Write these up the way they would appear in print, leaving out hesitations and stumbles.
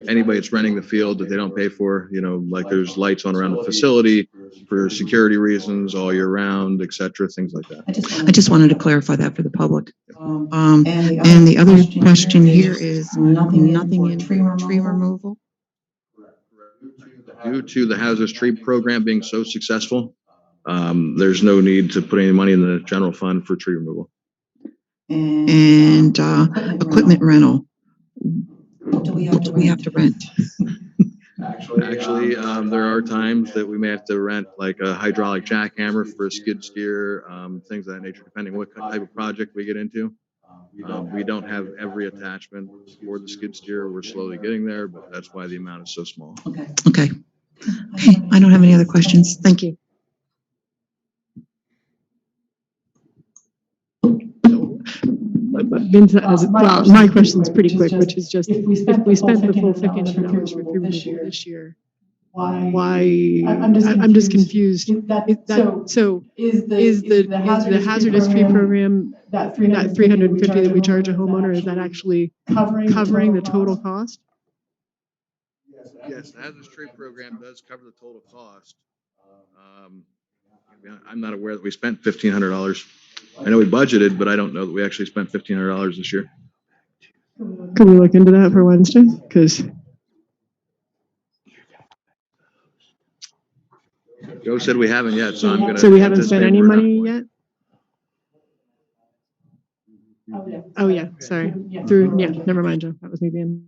anybody that's renting the field that they don't pay for, like there's lights on around the facility for security reasons all year round, et cetera, things like that. I just wanted to clarify that for the public. And the other question here is nothing in tree removal. Due to the hazardous tree program being so successful, there's no need to put any money in the general fund for tree removal. And equipment rental. What do we have to rent? Actually, there are times that we may have to rent like a hydraulic jackhammer for a skid steer, things of that nature, depending what type of project we get into. We don't have every attachment for the skid steer. We're slowly getting there, but that's why the amount is so small. Okay. I don't have any other questions. Thank you. My question is pretty quick, which is just if we spent the full $1,500 for tree removal this year, why? I'm just confused. So is the hazardous tree program that $350 that we charge a homeowner, is that actually covering the total cost? Yes, the hazardous tree program does cover the total cost. I'm not aware that we spent $1,500. I know we budgeted, but I don't know that we actually spent $1,500 this year. Can we look into that for Wednesday? Because Joe said we haven't yet, so I'm going to. So we haven't spent any money yet? Oh yeah, sorry. Never mind, Joe. That was me being.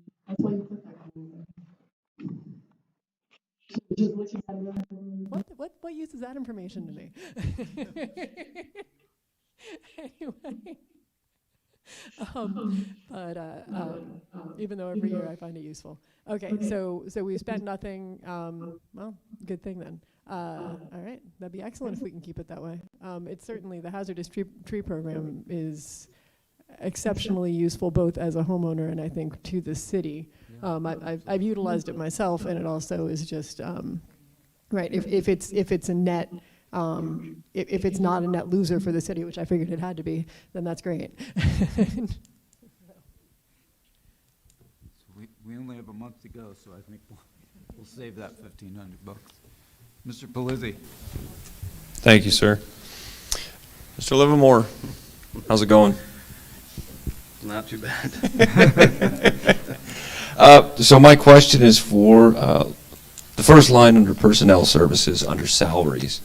What use is that information to me? Anyway, even though every year I find it useful. Okay, so we spent nothing. Well, good thing then. All right, that'd be excellent if we can keep it that way. It's certainly the hazardous tree program is exceptionally useful both as a homeowner and I think to the city. I've utilized it myself, and it also is just right. If it's a net. If it's not a net loser for the city, which I figured it had to be, then that's great. So we only have a month to go, so I think we'll save that $1,500. Mr. Palizzi. Thank you, sir. Mr. Livermore, how's it going? Not too bad. So my question is for the first line under personnel services under salaries.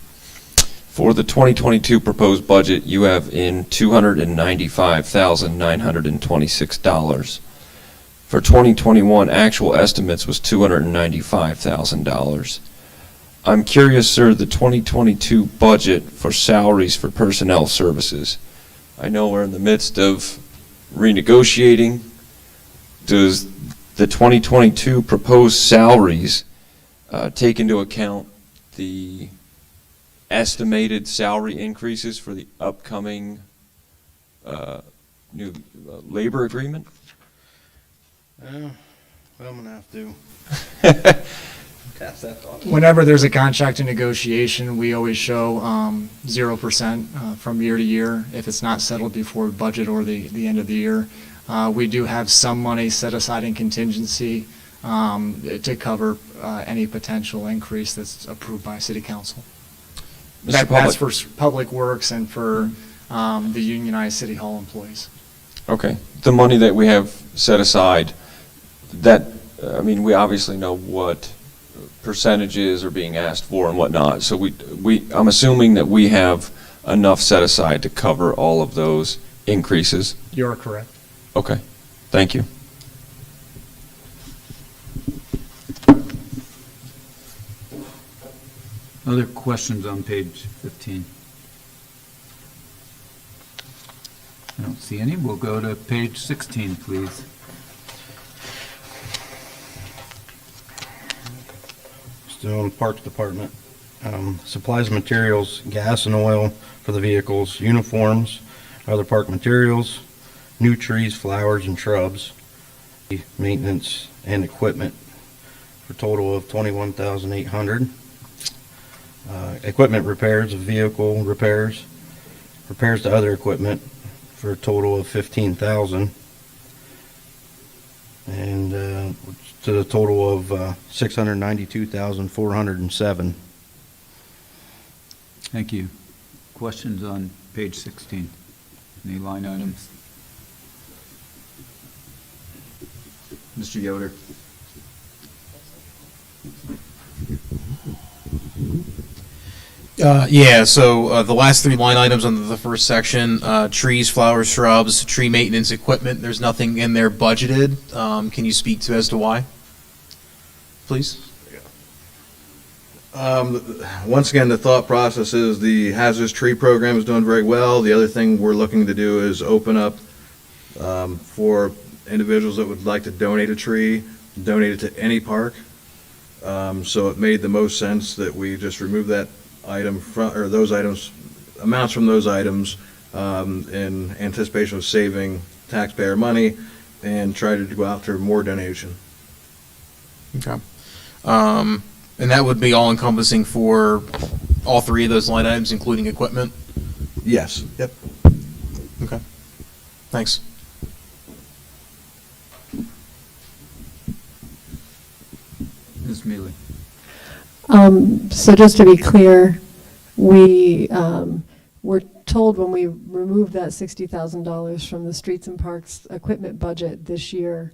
For the 2022 proposed budget, you have in $295,926. For 2021, actual estimates was $295,000. I'm curious, sir, the 2022 budget for salaries for personnel services. I know we're in the midst of renegotiating. Does the 2022 proposed salaries take into account the estimated salary increases for the upcoming new labor agreement? Well, I'm gonna have to pass that thought. Whenever there's a contract and negotiation, we always show 0% from year to year if it's not settled before budget or the end of the year. We do have some money set aside in contingency to cover any potential increase that's approved by City Council. That's for public works and for the unionized City Hall employees. Okay. The money that we have set aside, that, I mean, we obviously know what percentages are being asked for and whatnot. So I'm assuming that we have enough set aside to cover all of those increases. You're correct. Okay. Thank you. Other questions on page 15? I don't see any. We'll go to page 16, please. Still in the Parks Department. Supplies, materials, gas and oil for the vehicles, uniforms, other park materials, new trees, flowers, and shrubs, maintenance and equipment for a total of $21,800. Equipment repairs of vehicle repairs to other equipment for a total of $15,000. and to the total of $692,407. Thank you. Questions on page 16? Any line items? Mr. Yoder? So the last three line items under the first section, trees, flowers, shrubs, tree maintenance equipment, there's nothing in there budgeted. Can you speak to as to why? Please? Once again, the thought process is the hazardous tree program is doing very well. The other thing we're looking to do is open up for individuals that would like to donate a tree, donate it to any park. So it made the most sense that we just remove that item from, or those items, amounts from those items in anticipation of saving taxpayer money and try to go after more donation. Okay. And that would be all encompassing for all three of those line items, including equipment? Yes. Yep. Okay. Thanks. Ms. Mealy? So just to be clear, we were told when we removed that $60,000 from the streets and parks equipment budget this year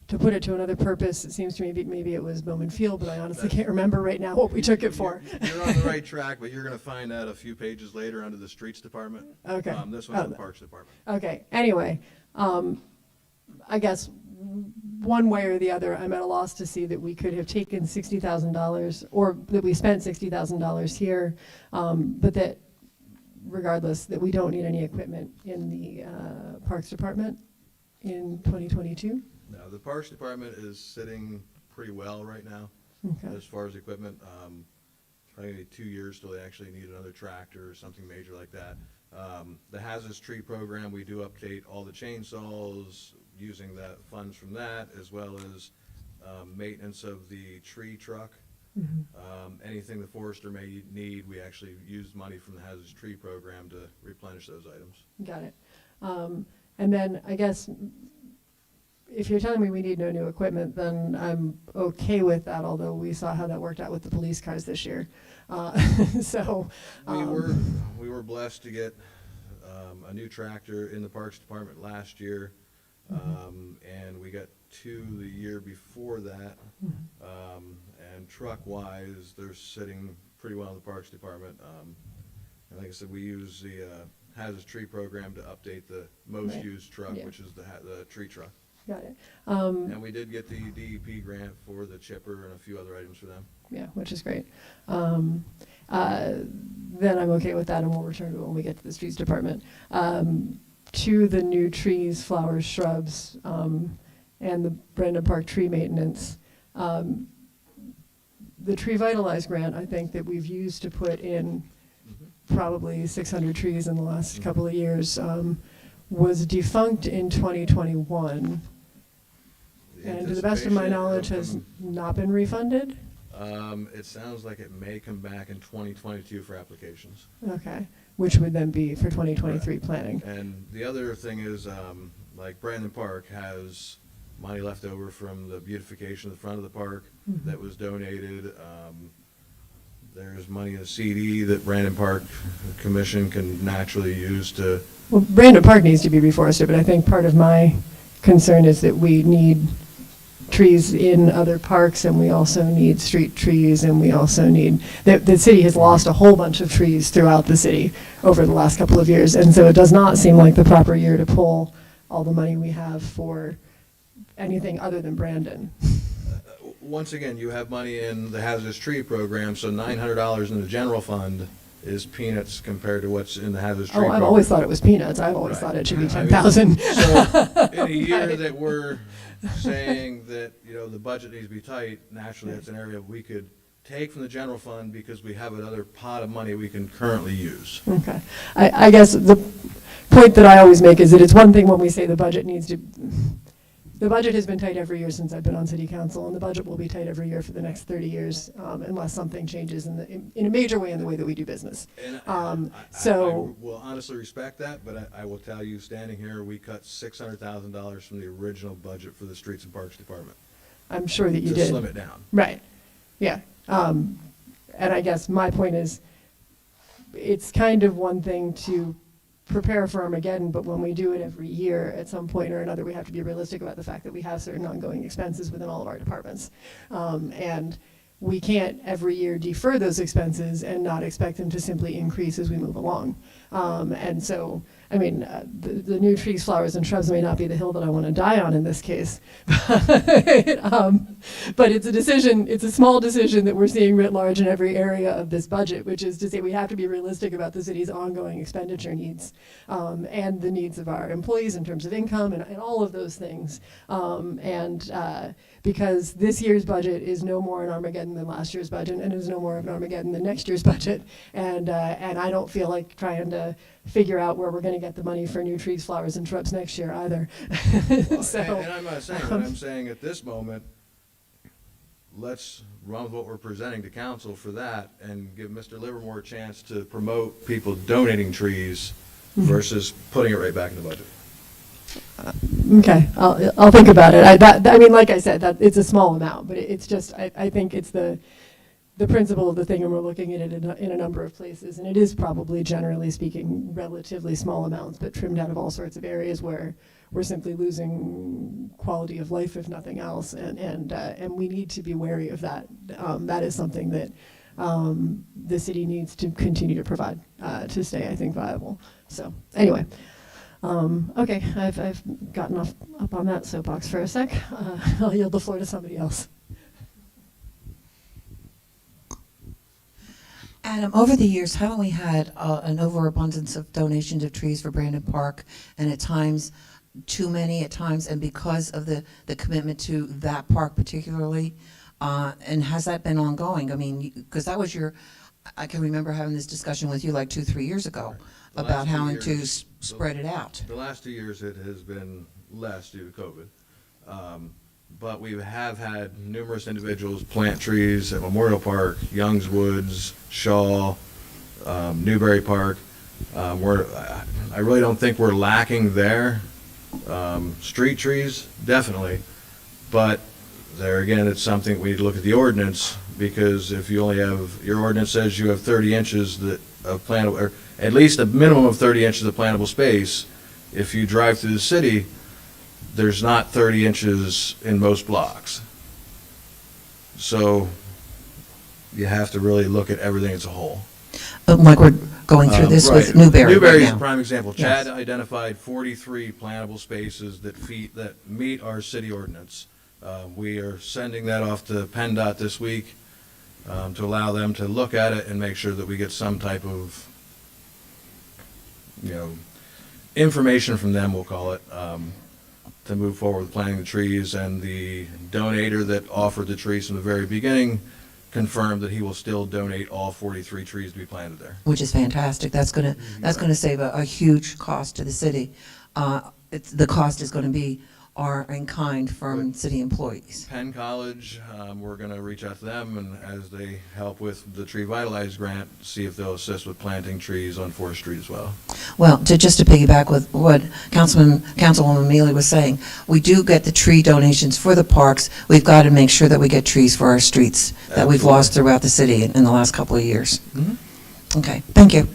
to put it to another purpose. It seems to me maybe it was Bowman Field, but I honestly can't remember right now what we took it for. You're on the right track, but you're going to find out a few pages later under the streets department. Okay. This one's in the parks department. Okay, anyway, I guess one way or the other, I'm at a loss to see that we could have taken $60,000 or that we spent $60,000 here, but that regardless, that we don't need any equipment in the Parks Department in 2022. No, the parks department is sitting pretty well right now Okay. as far as equipment. Probably gonna be 2 years till they actually need another tractor or something major like that. The hazardous tree program, we do update all the chainsaws using the funds from that, as well as maintenance of the tree truck. Anything the forester may need, we actually use money from the hazardous tree program to replenish those items. Got it. And then I guess if you're telling me we need no new equipment, then I'm okay with that, although we saw how that worked out with the police cars this year. So We were blessed to get a new tractor in the Parks Department last year, and we got 2 the year before that. And truck-wise, they're sitting pretty well in the Parks Department. And like I said, we use the hazardous tree program to update the most used truck, Yeah. which is the tree truck. got it. And we did get the DEP grant for the chipper and a few other items for them. Yeah, which is great. Then I'm okay with that, and we'll return to it when we get to the streets department. To the new trees, flowers, shrubs, and the Brandon Park tree maintenance. The Tree Vitalize grant, I think that we've used to put in probably 600 trees in the last couple of years, was defunct in 2021. And to the best of my knowledge, has not been refunded? It sounds like it may come back in 2022 for applications. Okay, which would then be for 2023 planning. And the other thing is, like Brandon Park has money left over from the beautification of the front of the park that was donated. There's money in the CD that Brandon Park Commission can naturally use to. Well, Brandon Park needs to be reforested, but I think part of my concern is that we need trees in other parks, and we also need street trees, and we also need, the city has lost a whole bunch of trees throughout the city over the last couple of years, and so it does not seem like the proper year to pull all the money we have for anything other than Brandon. Once again, you have money in the hazardous tree program, so $900 in the general fund is peanuts compared to what's in the hazardous tree Oh, program. I've always thought it was peanuts. I've always Right. thought it should be I mean, 10,000. So in a year that we're saying that, the budget needs to be tight, naturally that's an area we could take from the general fund because we have another pot of money we can currently use. Okay. I guess the point that I always make is that it's one thing when we say the the budget has been tight every year since I've been on city council, and the budget will be tight every year for the next 30 years unless something changes in a major way in the way that we do business. And So I will honestly respect that, but I will tell you, standing here, we cut $600,000 from the original budget for the Streets and Parks Department. I'm sure that you To did. slim it down. Right. Yeah. And I guess my point is, it's kind of one thing to prepare for Armageddon, but when we do it every year, at some point or another, we have to be realistic about the fact that we have certain ongoing expenses within all of our departments. And we can't every year defer those expenses and not expect them to simply increase as we move along. And so, I mean, the new trees, flowers, and shrubs may not be the hill that I want to die on in this case, but it's a decision, it's a small decision that we're seeing writ large in every area of this budget, which is to say we have to be realistic about the city's ongoing expenditure needs and the needs of our employees in terms of income and all of those things. Because this year's budget is no more an Armageddon than last year's budget, and is no more of an Armageddon than next year's budget. And I don't feel like trying to figure out where we're going to get the money for new trees, flowers, and shrubs next year either. So, and I'm not saying that. I'm saying at this moment, let's run with what we're presenting to council for that and give Mr. Livermore a chance to promote people donating trees versus putting it right back in the budget. Okay, I'll think about it. I mean, like I said, that it's a small amount, but it's just I think it's the principle of the thing, and we're looking at it in a number of places, and it is probably, generally speaking, relatively small amounts, but trimmed out of all sorts of areas where we're simply losing quality of life, if nothing else, and we need to be wary of that. That is something that the city needs to continue to provide to stay, I think, viable. So anyway. Okay, I've gotten up on that soapbox for a sec. I'll yield the floor to somebody else. Adam, over the years, haven't we had an overabundance of donations of trees for Brandon Park, and at times too many at times, and because of the commitment to that park particularly, and has that been ongoing? I mean, because that was I can remember having this discussion with you like 2-3 years ago about how to spread it out. The last 2 years it has been less due to COVID. But we have had numerous individuals plant trees at Memorial Park, Young's Woods, Shaw, Newberry Park. I really don't think we're lacking there. Street trees, definitely. But there again, it's something we need to look at the ordinance, because if you only have, your ordinance says you have 30 inches of plantable, or at least a minimum of 30 inches of plantable space. If you drive through the city, there's not 30 inches in most blocks. So you have to really look at everything as a whole. Like we're going through this Right. with Newberry Newberry is right a now. prime example. Yes. Chad identified 43 plantable spaces that meet our city ordinance. We are sending that off to PennDOT this week to allow them to look at it and make sure that we get some type of, information from them, we'll call it, to move forward with planting the trees. And the donator that offered the trees from the very beginning confirmed that he will still donate all 43 trees to be planted there. Which is fantastic. That's gonna save a huge cost to the city. The cost is gonna be in kind from city employees. Penn College, we're going to reach out to them, and as they help with the Tree Vitalize grant, see if they'll assist with planting trees on 4th Street as well. Well, just to piggyback with what Councilwoman Mealy was saying, we do get the tree donations for the parks. We've got to make sure that we get trees for our streets that we've lost throughout the city in the last couple of years. Mm-hmm. Okay, thank you.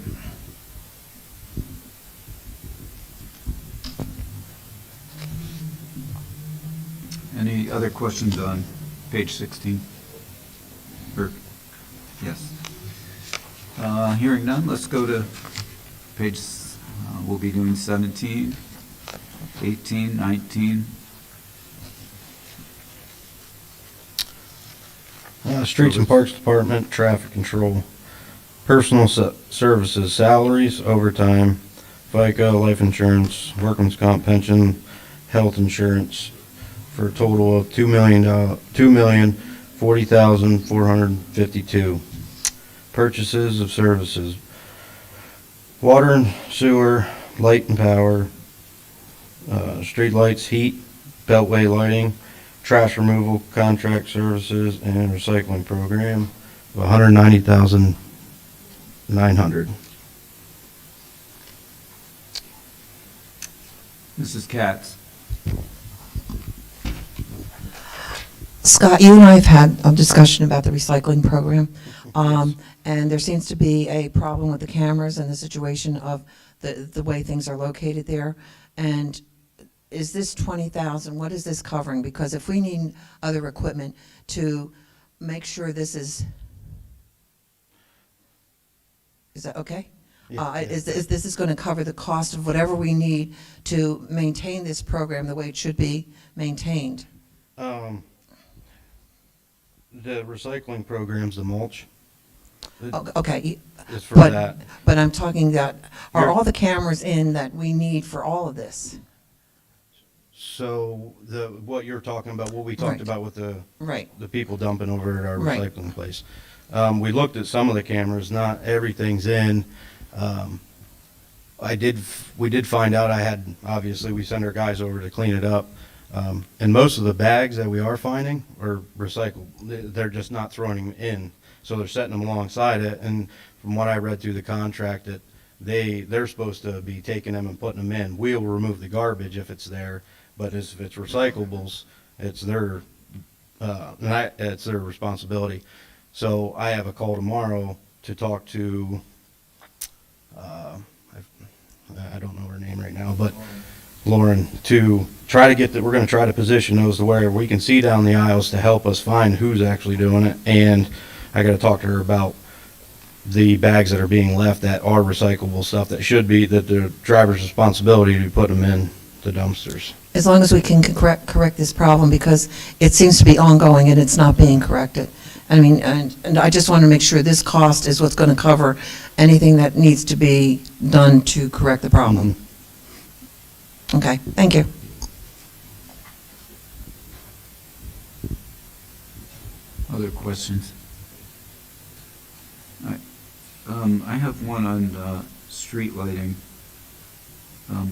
Any other questions on page 16? Yes. Hearing none, let's go to page, we'll be doing 17, 18, 19. Streets and Parks Department, traffic control, personal services, salaries, overtime, FICA, life insurance, workman's comp, pension, health insurance, for a total of $2,040,452. Purchases of services, water and sewer, light and power, street lights, heat, beltway lighting, trash removal contract services, and recycling program of $190,900. Mrs. Katz? Scott, you and I have had a discussion about the recycling program, and there seems to be a problem with the cameras and the situation of the way things are located there. And is this 20,000, what is this covering? Because if we need other equipment to make sure this is that okay? Is this going to cover the cost of whatever we need to maintain this program the way it should be maintained? The recycling program's the mulch. Okay, It's for but, that. but I'm talking that, are You're- all the cameras in that we need for all of this? So what you're talking about, what we talked Right. about with the Right, people dumping over at our Right. recycling place. We looked at some of the cameras, not everything's in. We did find out obviously we send our guys over to clean it up. And most of the bags that we are finding are recycled. They're just not throwing them in. So they're setting them alongside it. And from what I read through the contract, that they're supposed to be taking them and putting them in. We'll remove the garbage if it's there, but if it's recyclables, it's their responsibility. So I have a call tomorrow to talk to, I don't know her name right now, but Lauren, to try to get we're going to try to position those to where we can see down the aisles to help us find who's actually doing it. And I got to talk to her about the bags that are being left that are recyclable stuff that should be, that the driver's responsibility to put them in the dumpsters. as long as we can correct this problem, because it seems to be ongoing and it's not being corrected. I mean, and I just want to make sure this cost is what's going to cover anything that needs to be done to correct the problem. Okay, thank you. Other questions? I have one on street lighting.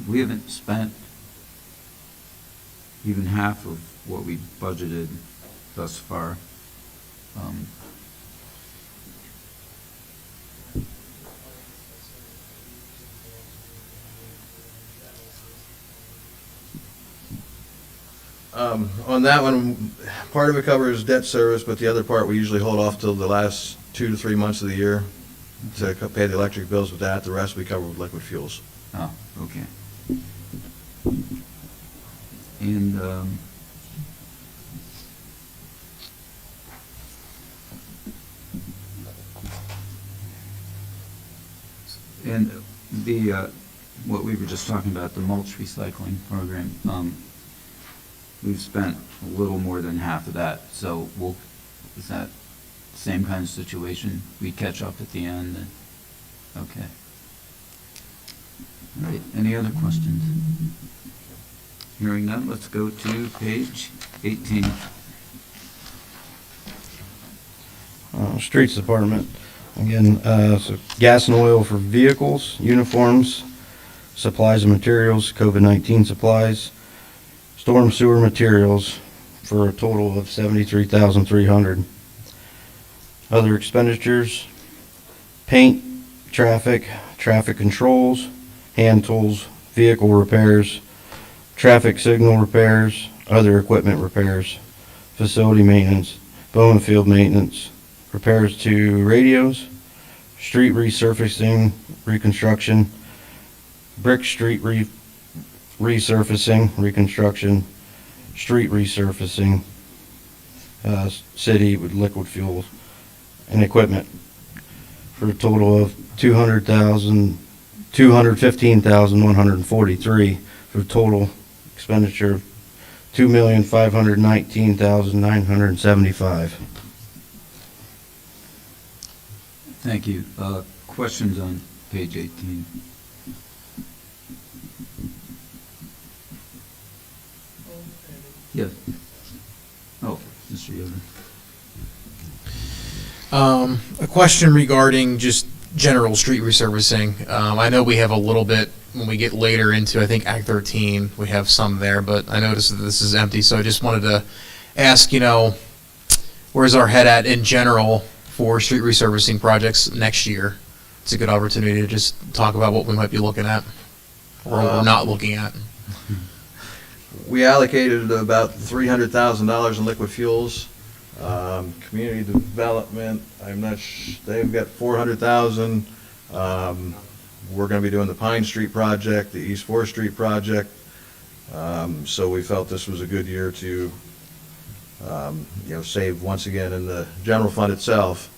We haven't spent even half of what we budgeted thus far. On that one, part of it covers debt service, but the other part, we usually hold off till the last 2 to 3 months of the year to pay the electric bills with that. The rest we cover with liquid fuels. Oh, okay. And, what we were just talking about, the mulch recycling program, we've spent a little more than half of that, so is that the same kind of situation? We catch up at the end? Okay. All right, any other questions? Hearing none, let's go to page 18. Streets Department, again, so gas and oil for vehicles, uniforms, supplies and materials, COVID-19 supplies, storm sewer materials for a total of $73,300. Other expenditures, paint, traffic controls, hand tools, vehicle repairs, traffic signal repairs, other equipment repairs, facility maintenance, Bowman Field maintenance, repairs to radios, street resurfacing, reconstruction, brick street resurfacing, reconstruction, street resurfacing, city with liquid fuels and equipment for a total of $215,143 for a total expenditure of $2,519,975. Thank you. Questions on page 18? Yes. Oh, Mr. Yoder. A question regarding just general street resurfacing. I know we have a little bit when we get later into, I think, Act 13, we have some there, but I noticed that this is empty, so I just wanted to ask, where's our head at in general for street resurfacing projects next year? It's a good opportunity to just talk about what we might be looking at, or what we're not looking at. We allocated about $300,000 in liquid fuels. Community development, they've got $400,000. We're going to be doing the Pine Street project, the East 4th Street project. So we felt this was a good year to, save once again in the general fund itself,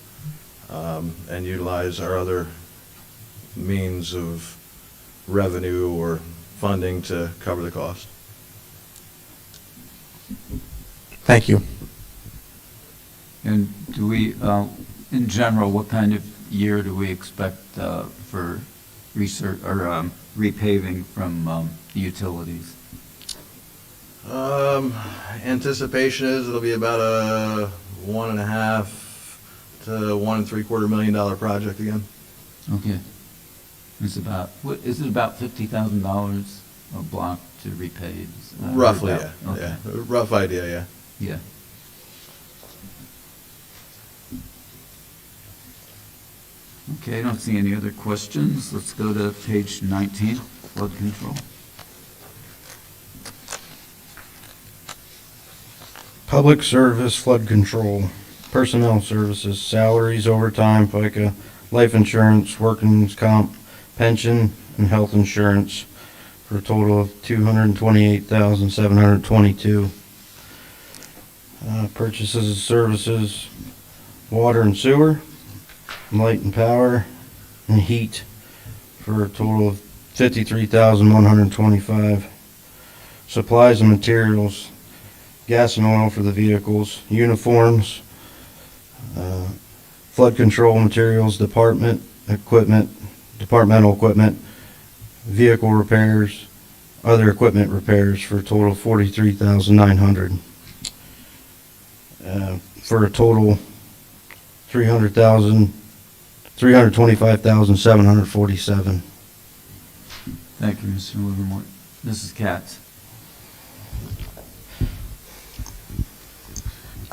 and utilize our other means of revenue or funding to cover the cost. Thank you. And do we, in general, what kind of year do we expect for research or repaving from the utilities? Anticipation is it'll be about a $1.5 to $1.75 million project again. Okay. It's about, is it about $50,000 a block to repave? Roughly, yeah. Okay. Yeah. Rough idea, yeah. Yeah. Okay, I don't see any other questions. Let's go to page 19, flood control. Public service, flood control, personnel services, salaries, overtime, FICA, life insurance, workers' comp, pension, and health insurance for a total of $228,722. Purchases and services, water and sewer, light and power, and heat for a total of $53,125. Supplies and materials, gas and oil for the vehicles, uniforms, flood control materials, departmental equipment, vehicle repairs, other equipment repairs for a total of $43,900. For a total $325,747. Thank you, Mr. Livermore. Mrs. Katz.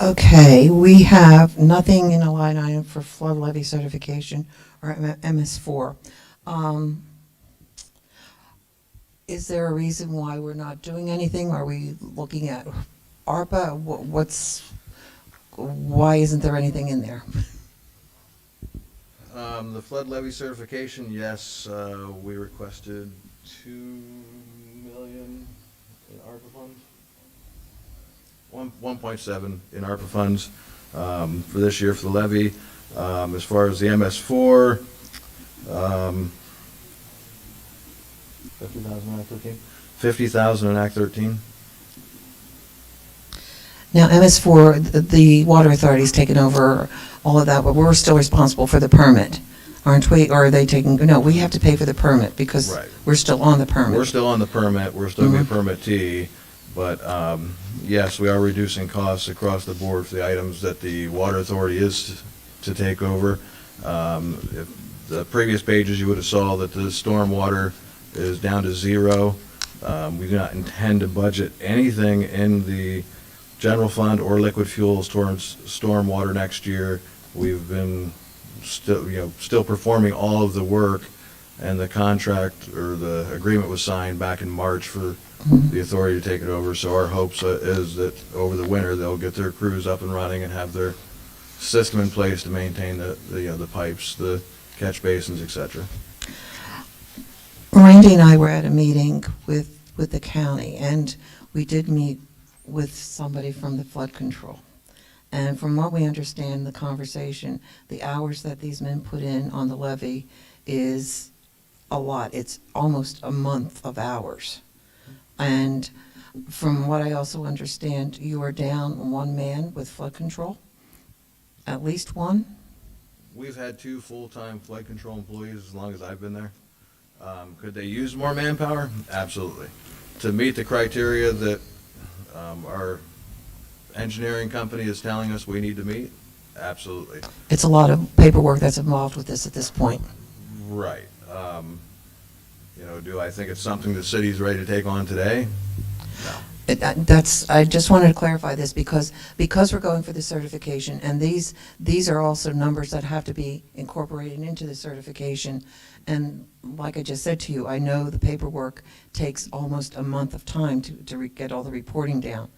Okay, we have nothing in a line item for flood levy certification or MS4. Is there a reason why we're not doing anything? Are we looking at ARPA? Why isn't there anything in there? The flood levy certification, yes, we requested $2 million in ARPA funds. 1.7 in ARPA funds for this year for the levy. As far as the MS4, 50,000 in Act 13. Now, MS4, the Water Authority's taken over all of that, but we're still responsible for the permit, aren't we? Or are they taking, no, we have to pay for the permit because Right. we're still on the permit. We're still on the permit, we're still a permittee, but yes, we are reducing costs across the board for the items that the Water Authority is to take over. If the previous pages, you would have saw that the stormwater is down to zero. We do not intend to budget anything in the general fund or liquid fuels towards stormwater next year. We've been still performing all of the work, and the contract or the agreement was signed back in March for the authority to take it over. So our hopes is that over the winter they'll get their crews up and running and have their system in place to maintain the pipes, the catch basins, etc. Randy and I were at a meeting with the county, and we did meet with somebody from the flood control. And from what we understand, the conversation, the hours that these men put in on the levee is a lot. It's almost a month of hours. And from what I also understand, you are down one man with flood control? At least one? We've had 2 full-time flood control employees as long as I've been there. Could they use more manpower? Absolutely. To meet the criteria that our engineering company is telling us we need to meet? Absolutely. It's a lot of paperwork that's involved with this at this point. Right. You know, do I think it's something the city's ready to take on today? No. I just wanted to clarify this because we're going for the certification, and these are also numbers that have to be incorporated into the certification. And like I just said to you, I know the paperwork takes almost a month of time to get all the reporting down.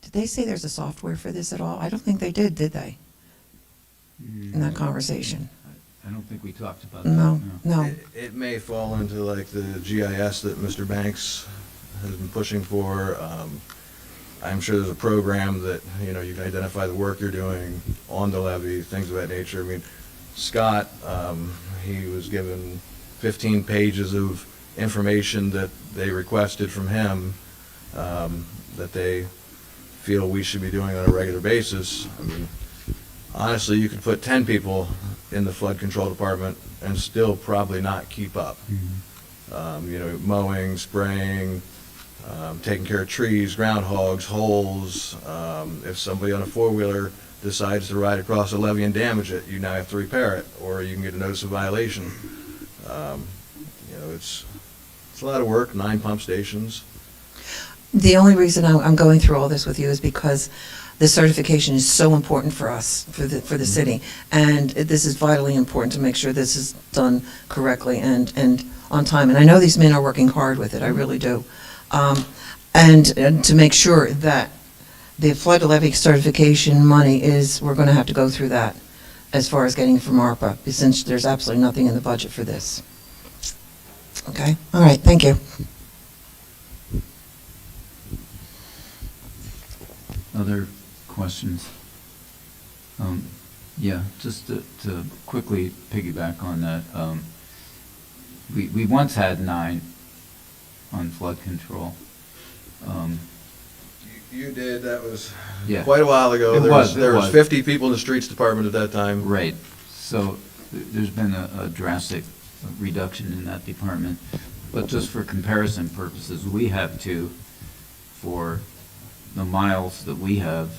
Did they say there's a software for this at all? I don't think they did they? In that conversation? I don't think we talked about that. No. It may fall into like the GIS that Mr. Banks has been pushing for. I'm sure there's a program that, you know, you can identify the work you're doing on the levee, things of that nature. I mean, Scott, he was given 15 pages of information that they requested from him, that they feel we should be doing on a regular basis. I mean, honestly, you could put 10 people in the flood control department and still probably not keep up. You know, mowing, spraying, taking care of trees, groundhogs, holes. If somebody on a four-wheeler decides to ride across a levee and damage it, you now have to repair it, or you can get a notice of violation. You know, it's a lot of work, 9 pump stations. The only reason I'm going through all this with you is because the certification is so important for us, for the city, and this is vitally important to make sure this is done correctly and on time. And I know these men are working hard with it, I really do. And to make sure that the flood levy certification money we're going to have to go through that as far as getting it from ARPA, since there's absolutely nothing in the budget for this. Okay? All right, thank you. Other questions? Yeah, just to quickly piggyback on that, we once had 9 on flood control. You did, that was Yeah. quite a while ago. It There was was. 50 people in the streets department at that time. Right, so there's been a drastic reduction in that department. But just for comparison purposes, we have 2 for the miles that we have.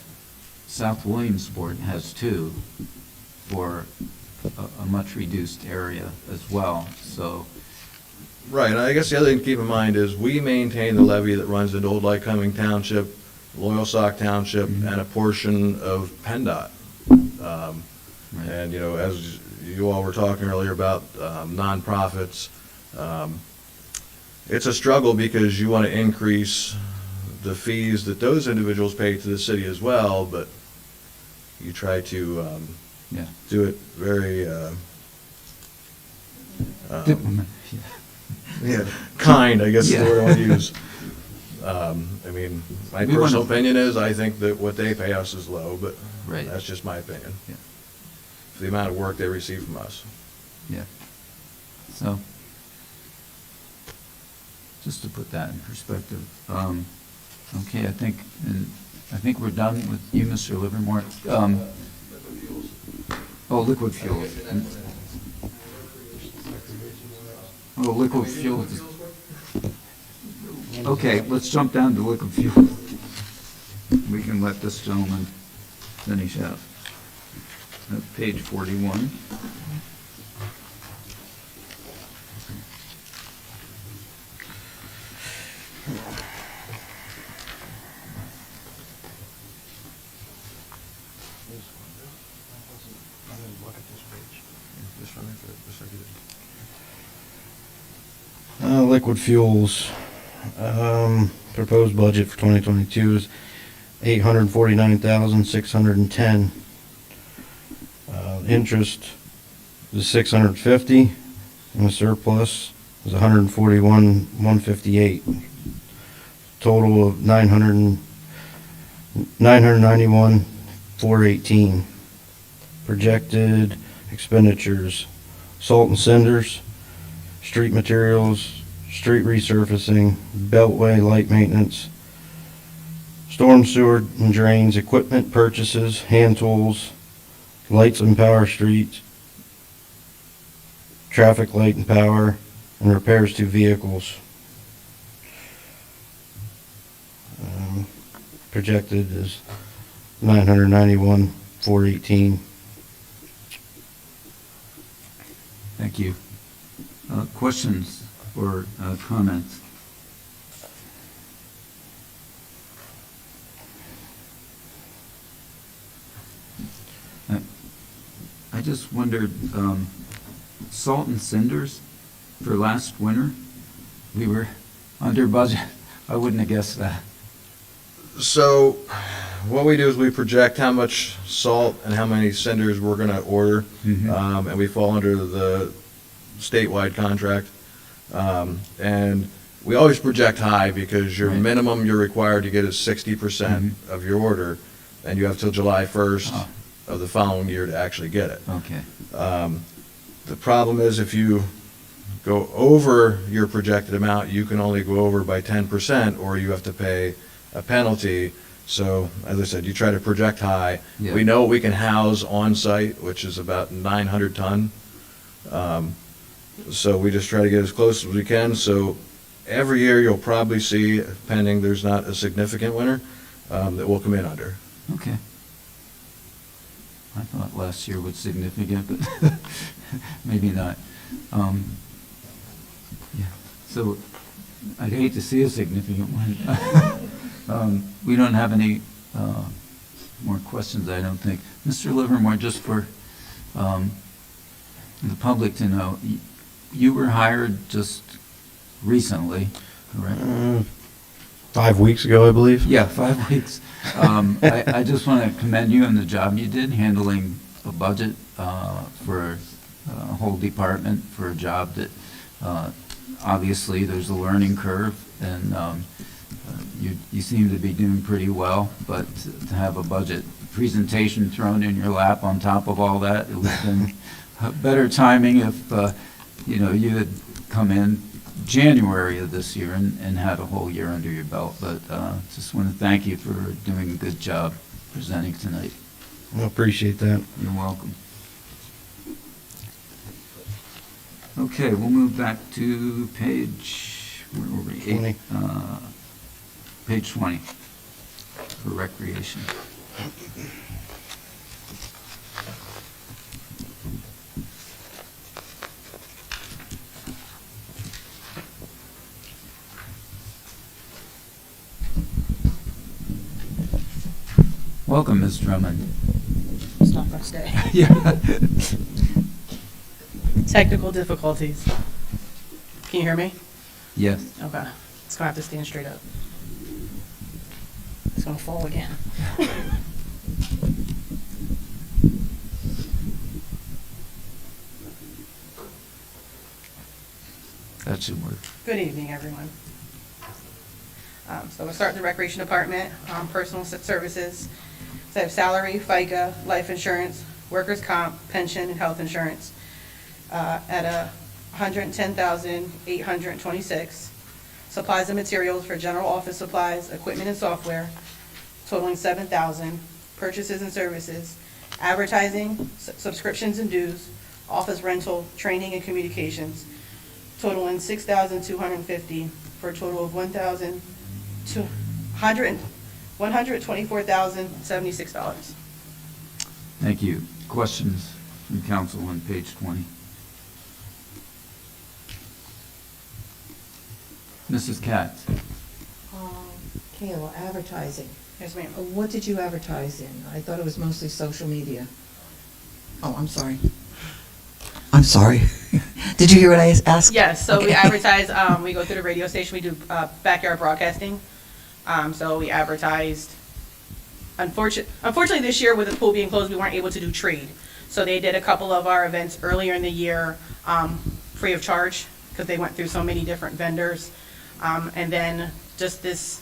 South Williamsport has 2 for a much reduced area as well, so. Right, and I guess the other thing to keep in mind is we maintain the levee that runs into Old Lycoming Township, Loyalsock Township, and a portion of PennDOT. Right. And, you know, as you all were talking earlier about nonprofits, it's a struggle because you want to increase the fees that those individuals pay to the city as well, but you try to Yeah. do it very kind, I guess is the word I want to use. I mean, my We wanna- personal opinion is I think that what they pay us is low, but Right. that's just my opinion. Yeah. For the amount of work they receive from us. Yeah. So, just to put that in perspective. Okay, I think we're done with you, Mr. Livermore. Liquid fuels. Liquid fuels. Okay, let's jump down to liquid fuels. We can let this gentleman finish up. Page 41. Liquid fuels, proposed budget for 2022 is $849,610. Interest is $650, and the surplus is $141,158. Total of $991,418. Projected expenditures: salt and cinders, street materials, street resurfacing, beltway light maintenance, storm sewer and drains, equipment purchases, hand tools, lights and power streets, traffic light and power, and repairs to vehicles. Projected is $991,418. Thank you. Questions or comments? I just wondered, salt and cinders for last winter, we were under budget. I wouldn't have guessed that. So what we do is we project how much salt and how many cinders we're going to order, and we fall under the statewide contract. And we always project high because your Right. minimum you're required to get is 60% of your order, and you have till July 1st Oh. of the following year to actually get it. Okay. The problem is if you go over your projected amount, you can only go over by 10%, or you have to pay a penalty. So, as I said, you try to project high. Yeah. We know we can house on-site, which is about 900 ton. So we just try to get as close as we can. So every year you'll probably see, pending there's not a significant winter, that we'll come in under. Okay. I thought last year was significant, but maybe not. Yeah. So I'd hate to see a significant one. We don't have any more questions, I don't think. Mr. Livermore, just for the public to know, you were hired just recently, correct? 5 weeks ago, I believe. Yeah, 5 weeks. I just want to commend you on the job you did handling a budget for a whole department for a job that obviously there's a learning curve, and you seem to be doing pretty well, but to have a budget presentation thrown in your lap on top of all that, it would have been better timing if you had come in January of this year and had a whole year under your belt. But just want to thank you for doing a good job presenting tonight. I appreciate that. You're welcome. Okay, we'll move back to page, where were we? 20. Page 20 for recreation. Welcome, Ms. Drummond. It's not much day. Yeah. Technical difficulties. Can you hear me? Yes. Okay. It's gonna have to stand straight up. It's gonna fall again. That should work. Good evening, everyone. So we'll start the recreation department, personal services. So I have salary, FICA, life insurance, workers' comp, pension, and health insurance at $110,826. Supplies and materials for general office supplies, equipment and software totaling $7,000. Purchases and services, advertising, subscriptions and dues, office rental, training and communications totaling $6,250 for a total of $124,076. Thank you. Questions from council on page 20? Mrs. Katz? Kayla, advertising. Yes, ma'am. What did you advertise in? I thought it was mostly social media. Oh, I'm sorry. I'm sorry. Did you hear what I asked? Yes, so we Okay. advertise, we go through the radio station, we do backyard broadcasting. So we advertised, unfortunately this year with the pool being closed, we weren't able to do trade. So they did a couple of our events earlier in the year free of charge because they went through so many different vendors. And then just this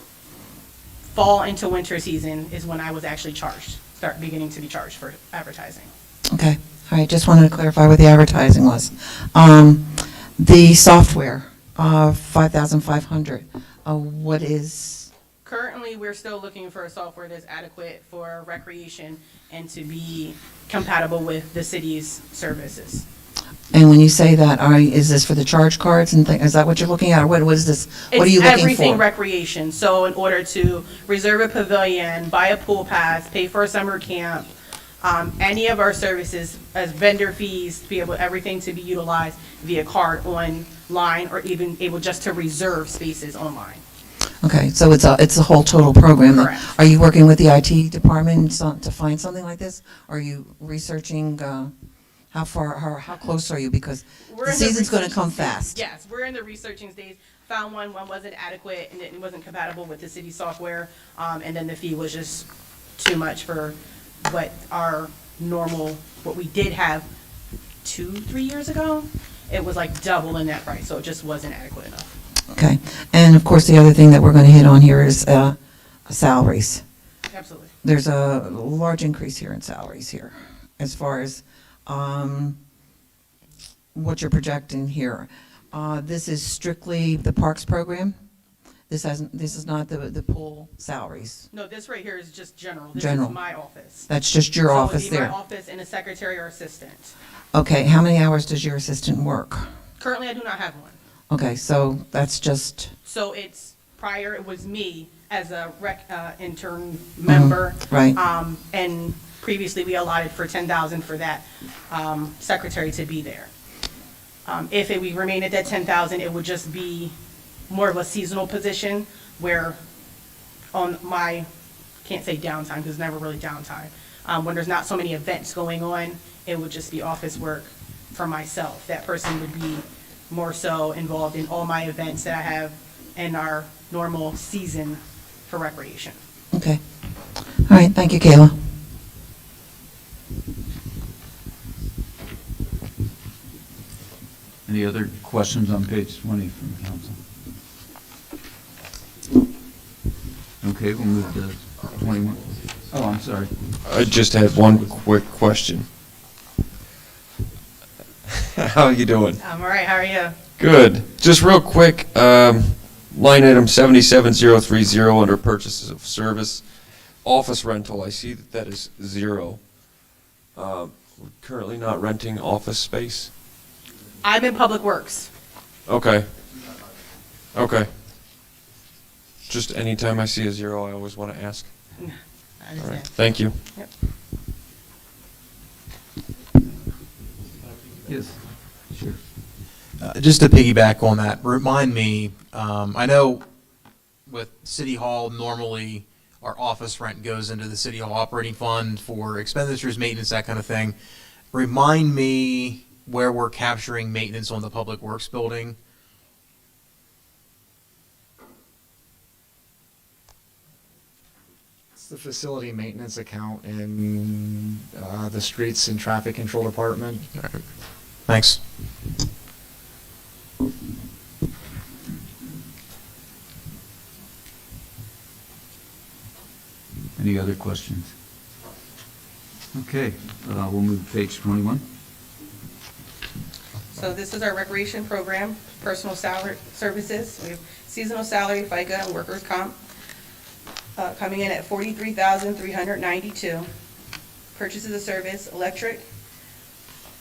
fall into winter season is when I was actually beginning to be charged for advertising. Okay. All right. Just wanted to clarify what the advertising was. The software, $5,500. What is? Currently, we're still looking for a software that's adequate for recreation and to be compatible with the city's services. And when you say that, is this for the charge cards and things? Is that what you're looking at, or what is this? What are you looking for? It's everything recreation. So in order to reserve a pavilion, buy a pool pass, pay for a summer camp, Any of our services, as vendor fees, to be able, everything to be utilized via card online, or even able just to reserve spaces online. Okay, so it's a whole total program. then. Correct. Are you working with the IT department to find something like this? Are you researching, how how close are you? Because We're the in the season's gonna researching come stage. fast. Yes, we're in the researching stage. Found one wasn't adequate, and it wasn't compatible with the city software, and then the fee was just too much for what our normal, what we did have 2-3 years ago. It was like double in that price, so it just wasn't adequate enough. Okay, and of course, the other thing that we're gonna hit on here is, salaries. Absolutely. There's a large increase here in salaries here, as far as, what you're projecting here. This is strictly the parks program? This is not the pool salaries? No, this right here is just general. This General. is my office. That's just your So it'd office be there? my office and a secretary or assistant. Okay, how many hours does your assistant work? Currently, I do not have one. Okay, so that's just, So it's, prior, it was me as a intern member. right. And previously, we allotted for 10,000 for that, secretary to be there. If we remain at that 10,000, it would just be more of a seasonal position where on my, can't say downtime, because it's never really downtime. When there's not so many events going on, it would just be office work for myself. That person would be more so involved in all my events that I have in our normal season for recreation. Okay. All right, thank you, Kayla. Any other questions on page 20 from council? Okay, we'll move to 21. Oh, I'm sorry. I just had one quick question. How are you doing? All right, how are you? Good. Just real quick, line item 77030 under purchases of service, office rental, I see that is 0. We're currently not renting office space? I'm in Public Works. Okay. Okay. Just anytime I see a 0, I always want to ask. I All right, understand. thank you. Yep. Yes, sure. Just to piggyback on that, remind me, I know with City Hall, normally our office rent goes into the City Hall operating fund for expenditures, maintenance, that kind of thing. Remind me where we're capturing maintenance on the Public Works building. It's the facility maintenance account in the Streets and Traffic Control Department. Thanks. Any other questions? Okay, we'll move to page 21. So this is our recreation program, personal salary services. We have seasonal salary, FICA, and workers' comp, coming in at $43,392. Purchases of service, electric,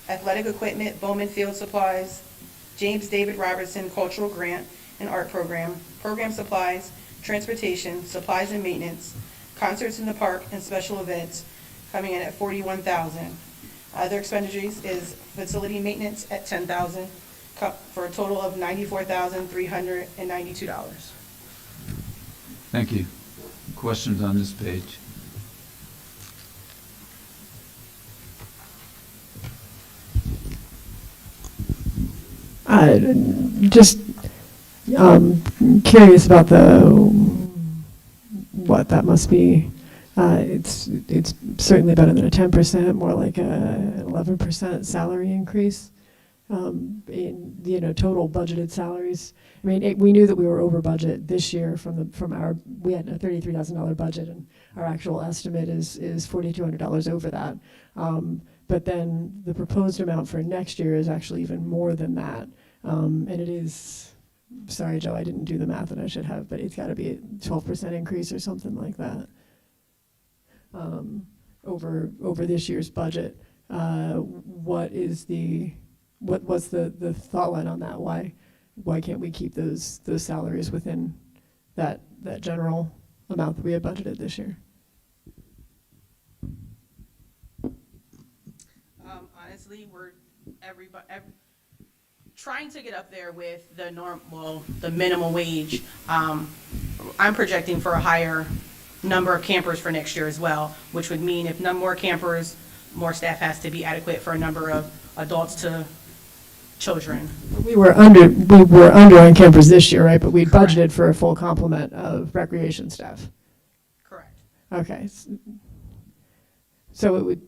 athletic equipment, Bowman Field supplies, James David Robertson Cultural Grant and Art Program, program supplies, transportation, supplies and maintenance, concerts in the park, and special events, coming in at $41,000. Other expenditures is facility maintenance at $10,000, for a total of $94,392. Thank you. Questions on this page? Just curious about what that must be. It's certainly better than a 10%, more like a 11% salary increase in total budgeted salaries. I mean, we knew that we were over budget this year we had a $33,000 budget, and our actual estimate is $4,200 over that. But then the proposed amount for next year is actually even more than that. And it is, sorry, Joe, I didn't do the math and I should have, but it's got to be a 12% increase or something like that over this year's budget. What's the thought line on that? Why can't we keep those salaries within that general amount that we had budgeted this year? honestly, we're trying to get up there with the the minimum wage. I'm projecting for a higher number of campers for next year as well, which would mean if more campers, more staff has to be adequate for a number of adults to children. We were under on campers this year, right? But we budgeted for a full complement of recreation staff. Correct. Okay. So it would,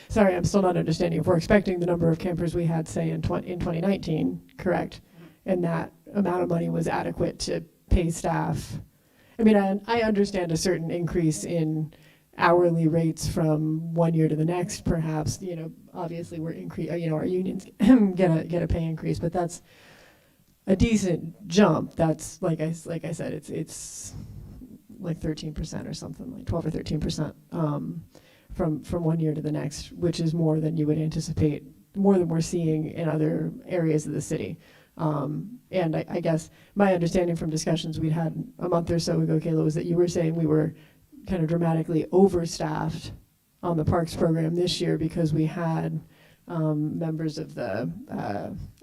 sorry, I'm still not understanding. If we're expecting the number of campers we had, say, in 2019, correct? And that amount of money was adequate to pay staff. I mean, I understand a certain increase in hourly rates from one year to the next, perhaps. You know, obviously we're our unions get a pay increase, but that's a decent jump. That's like I said, it's like 13% or something, like 12 or 13% from one year to the next, which is more than you would anticipate, more than we're seeing in other areas of the city. And I guess my understanding from discussions we'd had a month or so ago, Kayla, was that you were saying we were kind of dramatically overstaffed on the parks program this year because we had members of the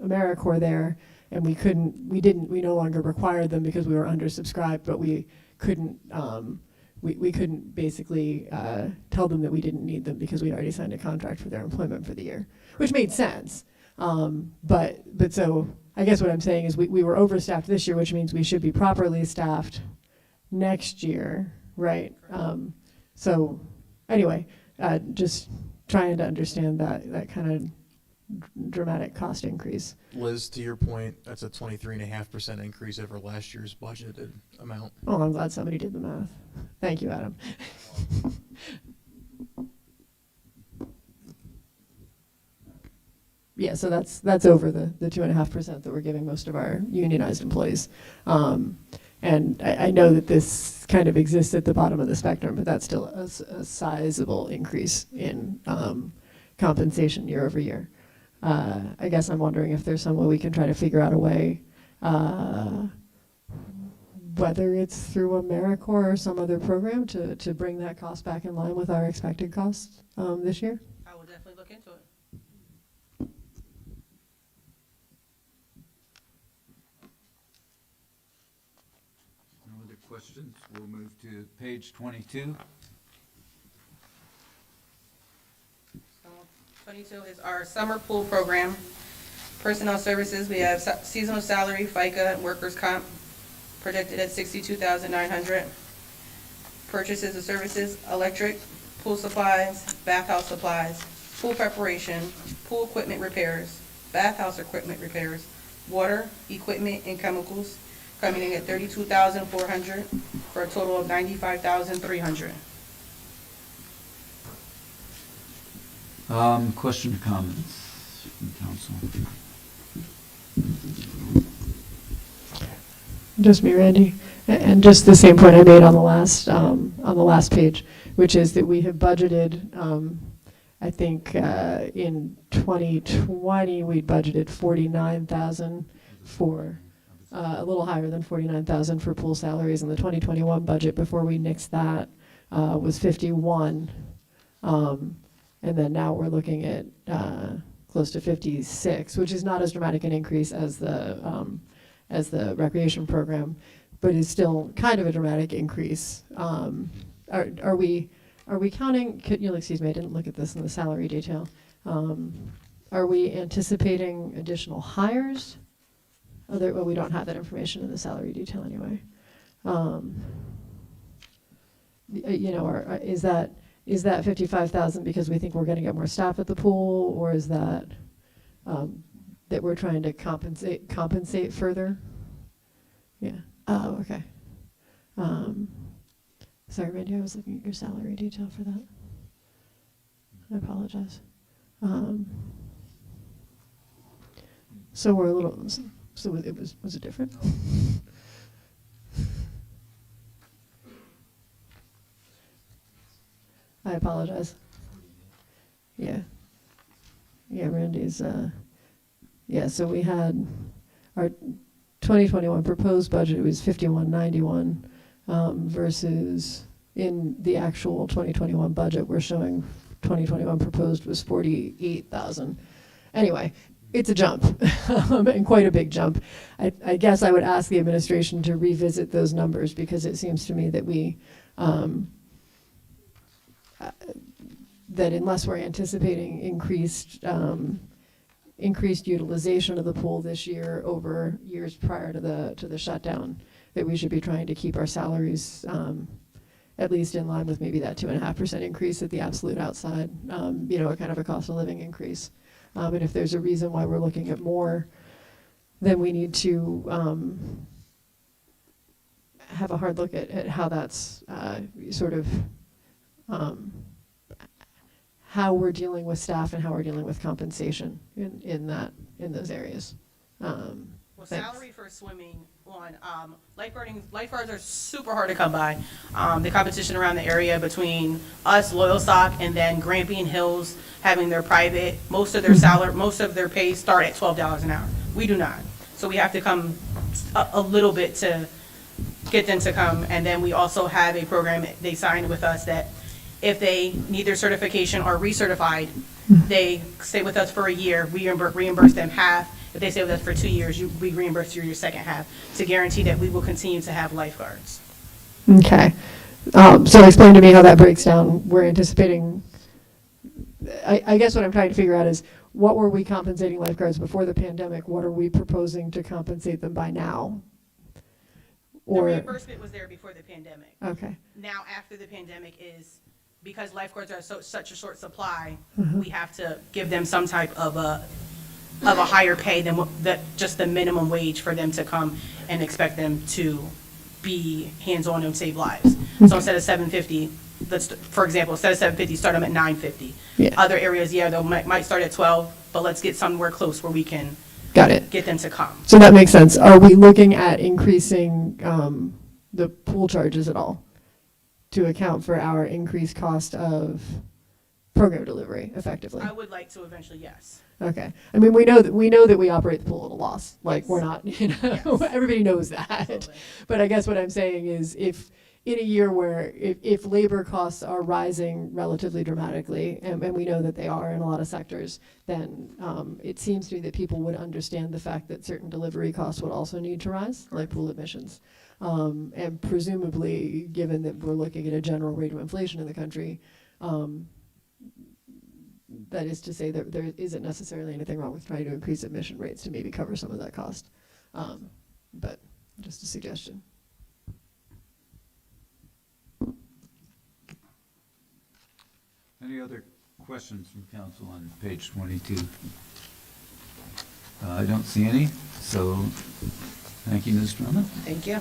AmeriCorps there, and we no longer required them because we were undersubscribed, but we couldn't we couldn't basically tell them that we didn't need them because we'd already signed a contract for their employment for the year, which made sense. But so I guess what I'm saying is we were overstaffed this year, which means we should be properly staffed next year, right? So anyway, just trying to understand that kind of dramatic cost increase. Liz, to your point, that's a 23.5% increase over last year's budgeted amount. Oh, I'm glad somebody did the math. Thank you, Adam. Yeah, so that's over the 2.5% that we're giving most of our unionized employees. And I know that this kind of exists at the bottom of the spectrum, but that's still a sizable increase in compensation year over year. I guess I'm wondering if there's some way we can try to figure out a way, whether it's through AmeriCorps or some other program to bring that cost back in line with our expected costs this year. I will definitely look into it. No other questions? We'll move to page 22. 22 is our summer pool program. Personnel services, we have seasonal salary, FICA, workers' comp, projected at $62,900. Purchases of services, electric, pool supplies, bathhouse supplies, pool preparation, pool equipment repairs, bathhouse equipment repairs, water, equipment, and chemicals, coming in at $32,400 for a total of $95,300. Question or comments from council? Just me, Randy, and just the same point I made on the last page, which is that we have budgeted. I think in 2020 we budgeted $49,000 for a little higher than $49,000 for pool salaries, and the 2021 budget before we nixed that was $51,000. And then now we're looking at close to 56, which is not as dramatic an increase as the recreation program, but is still kind of a dramatic increase. Are we counting? Excuse me, I didn't look at this in the salary detail. Are we anticipating additional hires? Well, we don't have that information in the salary detail anyway. Is that 55,000 because we think we're going to get more staff at the pool, or is that that we're trying to compensate further? Yeah. Oh, okay. Sorry, Randy, I was looking at your salary detail for that. I apologize. So we're a little. So was it different? I apologize. Yeah. Yeah, Randy's, yeah, so we had our 2021 proposed budget was 5191 versus in the actual 2021 budget, we're showing 2021 proposed was 48,000. Anyway, it's a jump, and quite a big jump. I guess I would ask the administration to revisit those numbers, because it seems to me that that unless we're anticipating increased utilization of the pool this year over years prior to the shutdown, that we should be trying to keep our salaries at least in line with maybe that 2.5% increase at the absolute outside, a kind of a cost of living increase. And if there's a reason why we're looking at more, then we need to have a hard look at how that's how we're dealing with staff and how we're dealing with compensation in those areas. Well, Thanks. salary for swimming on lifeguards are super hard to come by. The competition around the area between us, Loyalstock, and then Grampian Hills having their private, most of their pay start at $12 an hour. We do not. So we have to come a little bit to get them to come. And then we also have a program they signed with us that if they need their certification or recertified, they stay with us for a year. We reimburse them half. If they stay with us for 2 years, we reimburse you your second half to guarantee that we will continue to have lifeguards. Okay. So explain to me how that breaks down. We're anticipating, I guess what I'm trying to figure out is, what were we compensating lifeguards before the pandemic? What are we proposing to compensate them by now? The reimbursement was there before the pandemic. Okay. Now, after the pandemic is, because lifeguards are such a short supply, we have to give them some type of a higher pay than just the minimum wage for them to come and expect them to be hands-on and save lives. So instead of $750, for example, instead of $750, start them at $950. Yeah. Other areas, they might start at $12, but let's get somewhere close where we can Got it. get them to come. So that makes sense. Are we looking at increasing the pool charges at all to account for our increased cost of program delivery effectively? I would like to eventually, yes. Okay. I mean, we know that we operate the pool at a loss. Like, Yes. we're not, Yes. everybody knows that. Absolutely. But I guess what I'm saying is, if in a year where if labor costs are rising relatively dramatically, and we know that they are in a lot of sectors, then it seems to me that people would understand the fact that certain delivery costs would also need to rise, like pool admissions. And presumably, given that we're looking at a general rate of inflation in the country, that is to say that there isn't necessarily anything wrong with trying to increase admission rates to maybe cover some of that cost. But just a suggestion. Any other questions from council on page 22? I don't see any, so thank you, Ms. Drummond. Thank you.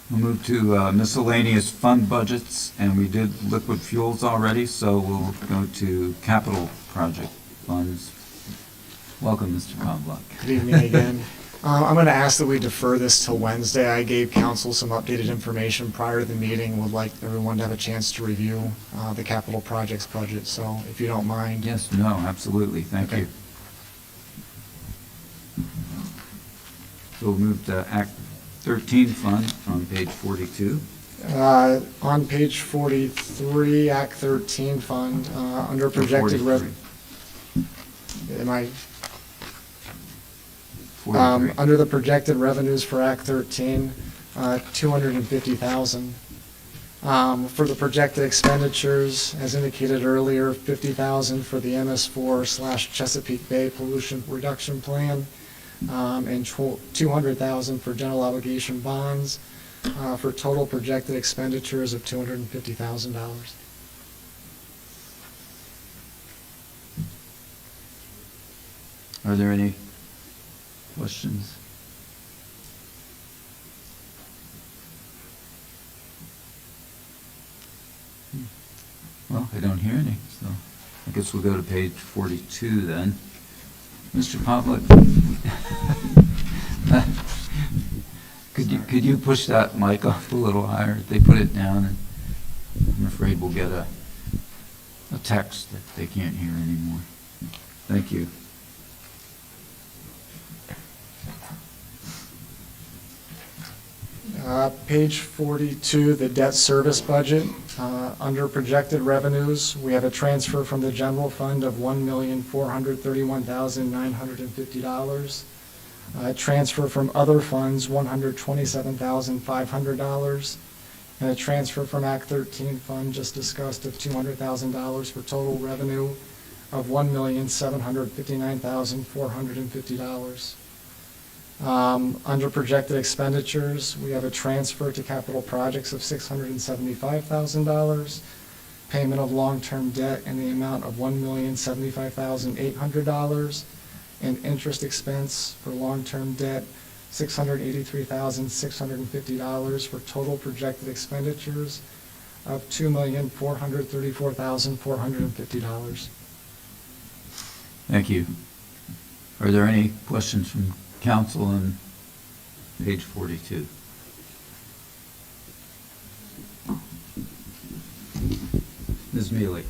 We'll move to miscellaneous fund budgets, and we did liquid fuels already, so we'll go to capital project funds. Welcome, Mr. Knobloch. Good evening again. I'm going to ask that we defer this till Wednesday. I gave council some updated information prior to the meeting. Would like everyone to have a chance to review the capital projects budget, so if you don't mind. Yes, no, absolutely, thank Okay. you. So we'll move to Act 13 fund on page 42. On page 43, Act 13 fund, under projected 43. Am I? 43. Under the projected revenues for Act 13, 250,000. For the projected expenditures, as indicated earlier, 50,000 for the MS4/Chesapeake Bay Pollution Reduction Plan, and 200,000 for general obligation bonds, for total projected expenditures of $250,000. Are there any questions? Well, I don't hear any, so I guess we'll go to page 42 then. Mr. Pavlik, could you push that mic up a little higher? They put it down, and I'm afraid we'll get a text that they can't hear anymore. Thank you. Page 42, the debt service budget. Under projected revenues, we have a transfer from the general fund of $1,431,950. Transfer from other funds, $127,500. And a transfer from Act 13 fund, just discussed, of $200,000 for total revenue of $1,759,450. Under projected expenditures, we have a transfer to capital projects of $675,000, payment of long-term debt in the amount of $1,075,800, and interest expense for long-term debt, $683,650, for total projected expenditures of $2,434,450. Thank you. Are there any questions from council on page 42? Ms. Mealy?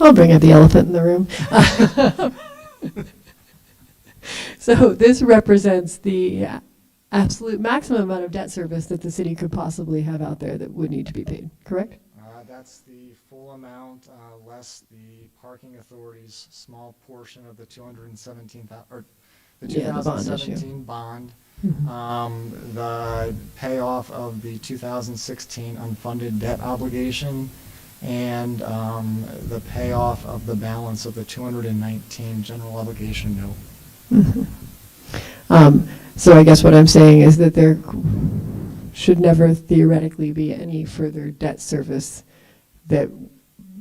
I'll bring out the elephant in the room. So this represents the absolute maximum amount of debt service that the city could possibly have out there that would need to be paid, correct? That's the full amount, less the parking authority's small portion of the 2017 bond. The payoff of the 2016 unfunded debt obligation, and the payoff of the balance of the 219 general obligation note. So I guess what I'm saying is that there should never theoretically be any further debt service that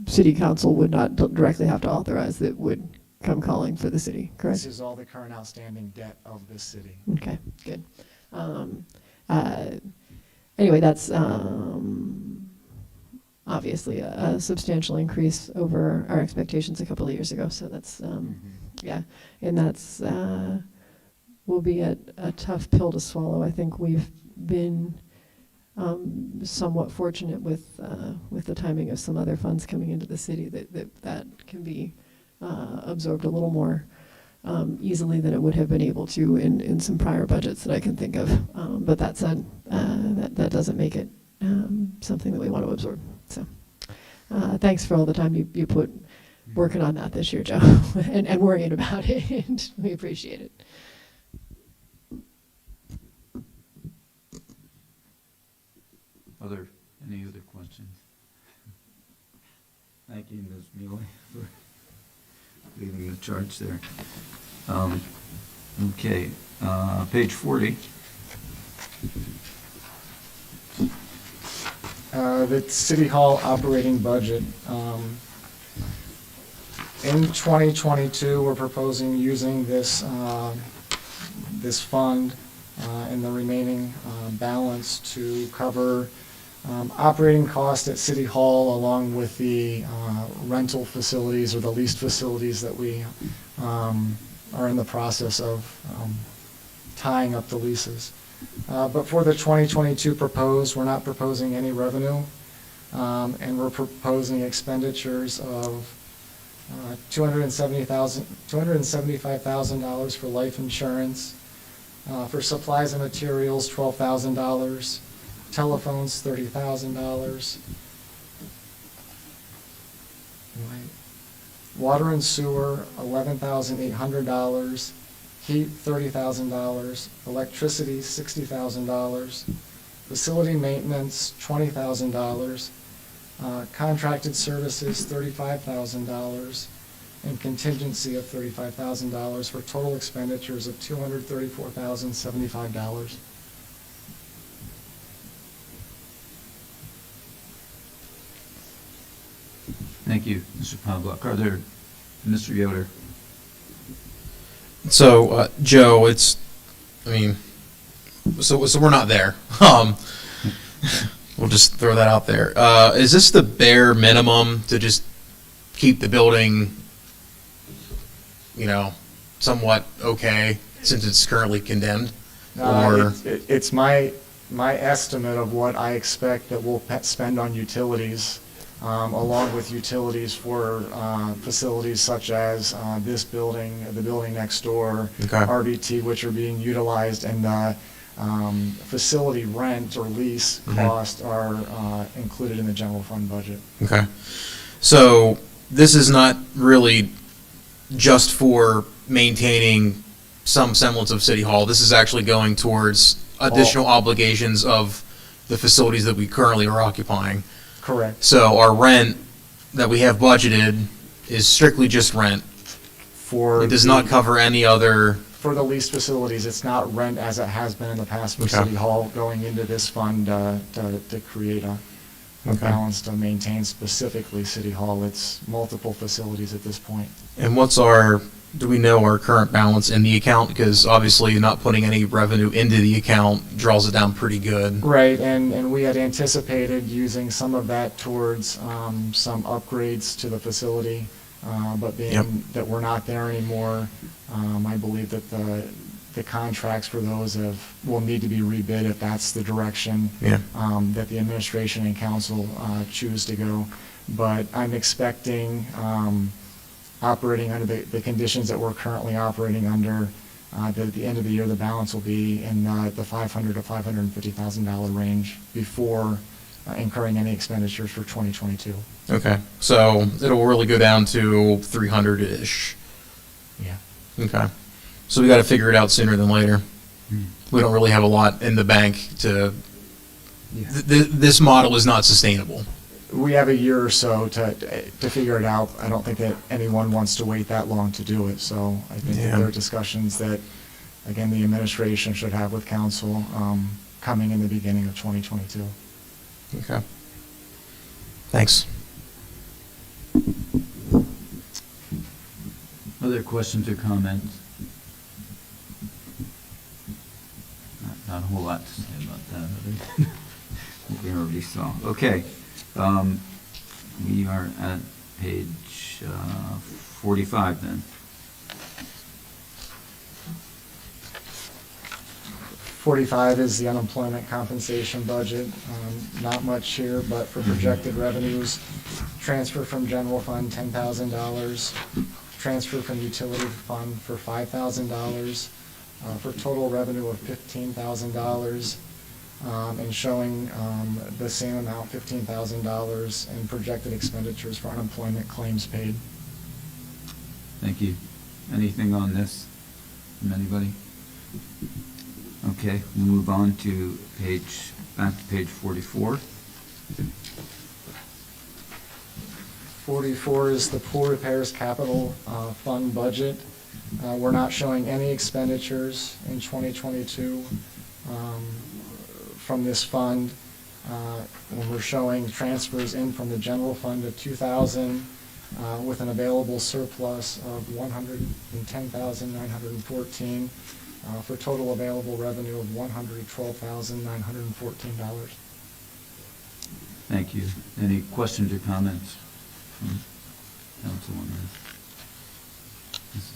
city council would not directly have to authorize that would come calling for the city, correct? This is all the current outstanding debt of this city. Okay, good. Anyway, that's obviously a substantial increase over our expectations a couple of years ago. So that's, yeah, and that's will be a tough pill to swallow. I think we've been somewhat fortunate with the timing of some other funds coming into the city that can be absorbed a little more easily than it would have been able to in some prior budgets that I can think of. But that said, that doesn't make it something that we want to absorb. So thanks for all the time you put working on that this year, Joe, and worrying about it. And we appreciate it. Any other questions? Thank you, Ms. Mealy, for leading the charge there. Okay, page 40. The City Hall operating budget. In 2022, we're proposing using this fund and the remaining balance to cover operating costs at City Hall, along with the rental facilities or the leased facilities that we are in the process of tying up the leases. But for the 2022 proposed, we're not proposing any revenue, and we're proposing expenditures of $275,000 for life insurance, for supplies and materials, $12,000, telephones, $30,000, water and sewer, $11,800, heat, $30,000, electricity, $60,000, facility maintenance, $20,000, contracted services, $35,000, and contingency of $35,000 for total expenditures of $234,075. Thank you, Mr. Pavlik. Are there, Mr. Yoder? So, Joe, so we're not there. We'll just throw that out there. Is this the bare minimum to just keep the building, somewhat okay since it's currently condemned? Or It's my estimate of what I expect that we'll spend on utilities along with utilities for facilities such as this building, the building next door, Okay. RBT, which are being utilized, and facility rent or lease Mhm. costs are included in the general fund budget. Okay. So this is not really just for maintaining some semblance of City Hall. This is actually going towards additional obligations of the facilities that we currently are occupying. Correct. So our rent that we have budgeted is strictly just rent. For It does the- not cover any other, For the leased facilities, it's not rent as it has been in the past for Okay. City Hall going into this fund to create a Okay. balance to maintain specifically City Hall. It's multiple facilities at this point. and what's our, do we know our current balance in the account? Because obviously not putting any revenue into the account draws it down pretty good. Right, and we had anticipated using some of that towards some upgrades to the facility, but Yep. being that we're not there anymore, I believe that the contracts for those will need to be rebid if that's the direction Yeah. that the administration and council choose to go. But I'm expecting, operating under the conditions that we're currently operating under, that at the end of the year, the balance will be in the $500,000 to $550,000 range before incurring any expenditures for 2022. Okay, so it'll really go down to 300-ish. Yeah. Okay, so we got to figure it out sooner than later. We don't really have a lot in the bank to, this model is not sustainable. We have a year or so to figure it out. I don't think that anyone wants to wait that long to do it, so I think Yeah. that there are discussions that, again, the administration should have with council coming in the beginning of 2022. Okay. Thanks. Other questions or comments? Not a whole lot to say about that, other than what we already saw. Okay, we are at page 45 then. 45 is the unemployment compensation budget. Not much here, but for projected revenues, transfer from general fund, $10,000. Transfer from utility fund for $5,000, for total revenue of $15,000, and showing the same amount, $15,000, in projected expenditures for unemployment claims paid. Thank you. Anything on this from anybody? Okay, we'll move on to back to page 44. 44 is the pool repairs capital fund budget. We're not showing any expenditures in 2022 from this fund. When we're showing transfers in from the general fund of $2,000 with an available surplus of $110,914 for total available revenue of $112,914. Thank you. Any questions or comments from council on this?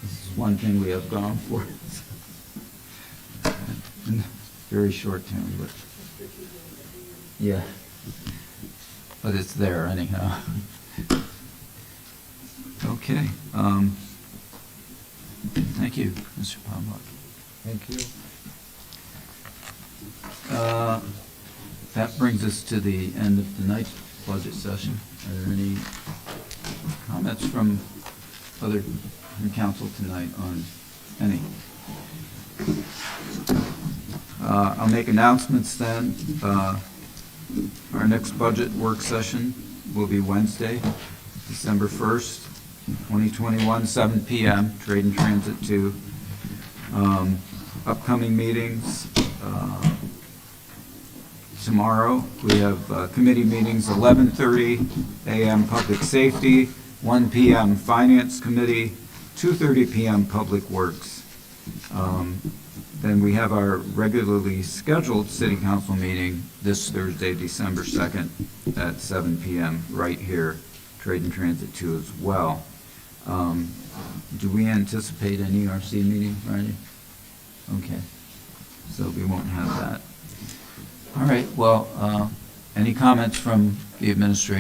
This is one thing we have gone for. Very short term, but, yeah. But it's there anyhow. Okay, thank you, Mr. Pomlock. Thank you. That brings us to the end of tonight's budget session. Are there any comments from council tonight on any? I'll make announcements then. Our next budget work session will be Wednesday, December 1st, 2021, 7 p.m., Trade and Transit 2. Upcoming meetings, tomorrow we have committee meetings, 11:30 a.m. Public Safety, 1 p.m. Finance Committee, 2:30 p.m. Public Works. Then we have our regularly scheduled City Council meeting this Thursday, December 2nd at 7 p.m. right here, Trade and Transit 2 as well. Do we anticipate an ERC meeting Friday? Okay, so we won't have that. All right, well, any comments from the administration?